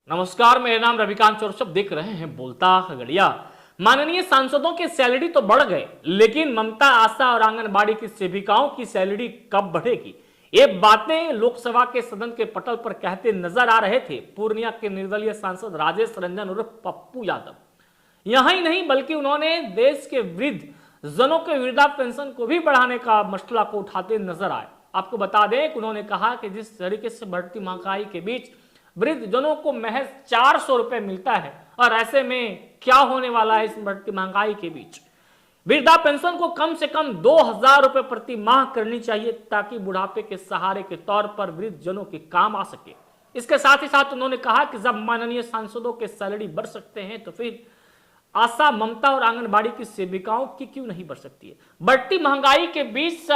नमस्कार, मेरा नाम रविकांत चौरसिया, देख रहे हैं बोलता खगड़िया। माननीय सांसदों के सैलरी तो बढ़ गए, लेकिन ममता, आशा और आंगनबाड़ी की सेविकाओं की सैलरी कब बढ़ेगी? ये बातें लोकसभा के सदन के पटल पर कहते नजर आ रहे थे पूर्णिया के निर्दलीय सांसद राजेश रंजन उर्फ पप्पू यादव। यही नहीं बल्कि उन्होंने देश के वृद्ध जनों के वृद्धा पेंशन को भी बढ़ाने का मसला को उठाते नजर आए। आपको बता दें कि उन्होंने कहा कि जिस तरीके से बढ़ती महंगाई के बीच वृद्ध जनों को महज 400 रुपए मिलता है, और ऐसे में क्या होने वाला है इस बढ़ती महंगाई के बीच? वृद्धा पेंशन को कम से कम 2000 रुपए प्रति माह करनी चाहिए, ताकि बुढ़ापे के सहारे के तौर पर वृद्ध जनों के काम आ सके। इसके साथ ही साथ उन्होंने कहा कि जब माननीय सांसदों के सैलरी बढ़ सकते हैं, तो फिर आशा, ममता और आंगनबाड़ी की सेविकाओं की क्यों नहीं बढ़ सकती है? बढ़ती महंगाई के बीच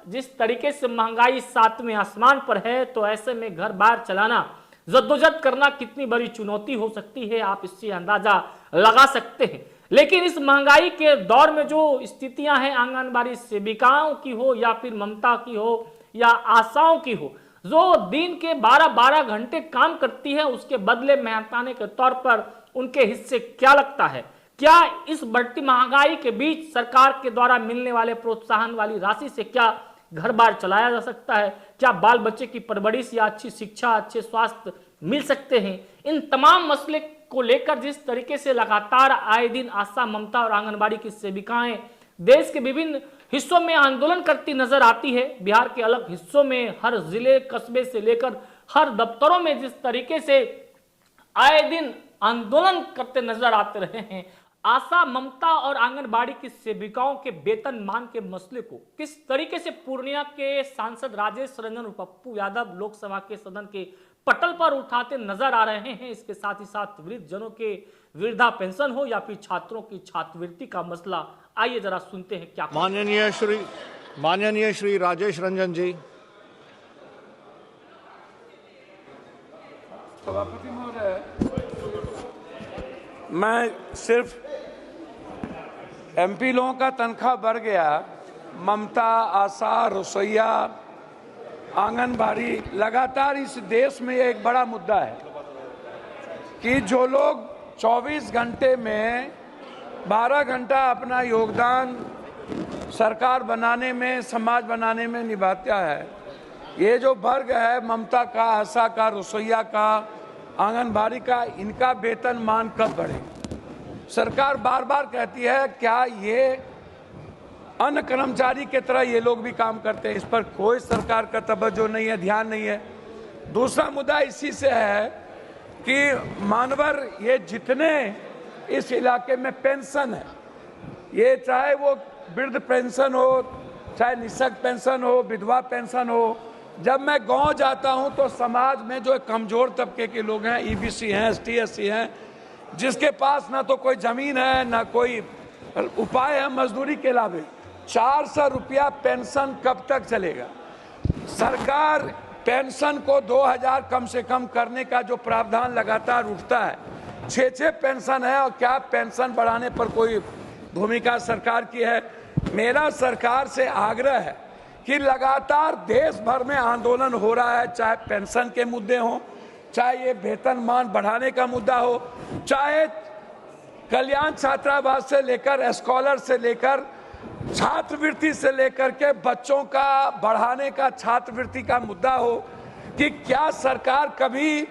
जिस तरीके से महंगाई सातवें आसमान पर है, तो ऐसे में घर बार चलाना, जद्दोजहद करना कितनी बड़ी चुनौती हो सकती है, आप इससे अंदाजा लगा सकते हैं। लेकिन इस महंगाई के दौर में जो स्थितियां हैं आंगनबाड़ी सेविकाओं की हो या फिर ममता की हो या आशाओं की हो, जो दिन के 12-12 घंटे काम करती है, उसके बदले मेहनताने के तौर पर उनके हिस्से क्या लगता है? क्या इस बढ़ती महंगाई के बीच सरकार के द्वारा मिलने वाले प्रोत्साहन वाली राशि से क्या घर बार चलाया जा सकता है? क्या बाल बच्चे की परवरिश या अच्छी शिक्षा, अच्छे स्वास्थ्य मिल सकते हैं? इन तमाम मसले को लेकर जिस तरीके से लगातार आए दिन आशा, ममता और आंगनबाड़ी की सेविकाएं देश के विभिन्न हिस्सों में आंदोलन करती नजर आती है, बिहार के अलग हिस्सों में हर जिले, कस्बे से लेकर हर दफ्तरों में जिस तरीके से आए दिन आंदोलन करते नजर आते रहे हैं, आशा, ममता और आंगनबाड़ी की सेविकाओं के वेतन मान के मसले को किस तरीके से पूर्णिया के सांसद राजेश रंजन और पप्पू यादव लोकसभा के सदन के पटल पर उठाते नजर आ रहे हैं, इसके साथ ही साथ वृद्ध जनों के वृद्धा पेंशन हो या फिर छात्रों की छात्रवृत्ति का मसला, आइए जरा सुनते हैं क्या। माननीय श्री राजेश रंजन जी। सभापति महोदय, मैं सिर्फ एमपी लोगों का तनख्वाह बढ़ गया, ममता, आशा, रसोईया, आंगनबाड़ी, लगातार इस देश में एक बड़ा मुद्दा है कि जो लोग 24 घंटे में 12 घंटा अपना योगदान सरकार बनाने में, समाज बनाने में निभाता है, ये जो वर्ग है ममता का, आशा का, रसोईया का, आंगनबाड़ी का, इनका वेतन मान कब बढ़ेगा? सरकार बार बार कहती है क्या ये अन्य कर्मचारी की तरह ये लोग भी काम करते हैं? इस पर कोई सरकार का तवज्जो नहीं है, ध्यान नहीं है। दूसरा मुद्दा इसी से है कि मानवर, ये जितने इस इलाके में पेंशन है, ये चाहे वो वृद्ध पेंशन हो, चाहे निःशक्त पेंशन हो, विधवा पेंशन हो, जब मैं गांव जाता हूं तो समाज में जो कमजोर तबके के लोग हैं, ईबीसी हैं, एसटी, एससी हैं, जिसके पास ना तो कोई जमीन है ना कोई उपाय है मजदूरी के अलावा, 400 रुपया पेंशन कब तक चलेगा? सरकार पेंशन को 2000 कम से कम करने का जो प्रावधान लगातार उठता है, 6 पेंशन है, और क्या पेंशन बढ़ाने पर कोई भूमिका सरकार की है? मेरा सरकार से आग्रह है कि लगातार देश भर में आंदोलन हो रहा है, चाहे पेंशन के मुद्दे हों, चाहे ये वेतनमान बढ़ाने का मुद्दा हो, चाहे कल्याण छात्रावास से लेकर स्कॉलर से लेकर छात्रवृत्ति से लेकर के बच्चों का बढ़ाने का छात्रवृत्ति का मुद्दा हो, कि क्या सरकार कभी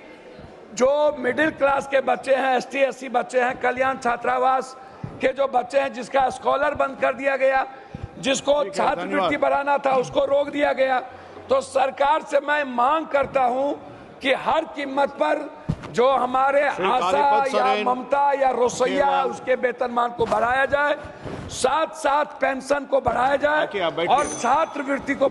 जो मिडिल क्लास के बच्चे हैं, एसटी, एससी बच्चे हैं, कल्याण छात्रावास के जो बच्चे हैं, जिसका स्कॉलर बंद कर दिया गया, जिसको छात्रवृत्ति बढ़ाना था उसको रोक दिया गया, तो सरकार से मैं मांग करता हूं कि हर कीमत पर जो हमारे आशा या ममता या रसोईया, उसके वेतनमान को बढ़ाया जाए, साथ साथ पेंशन को बढ़ाया जाए और छात्रवृत्ति को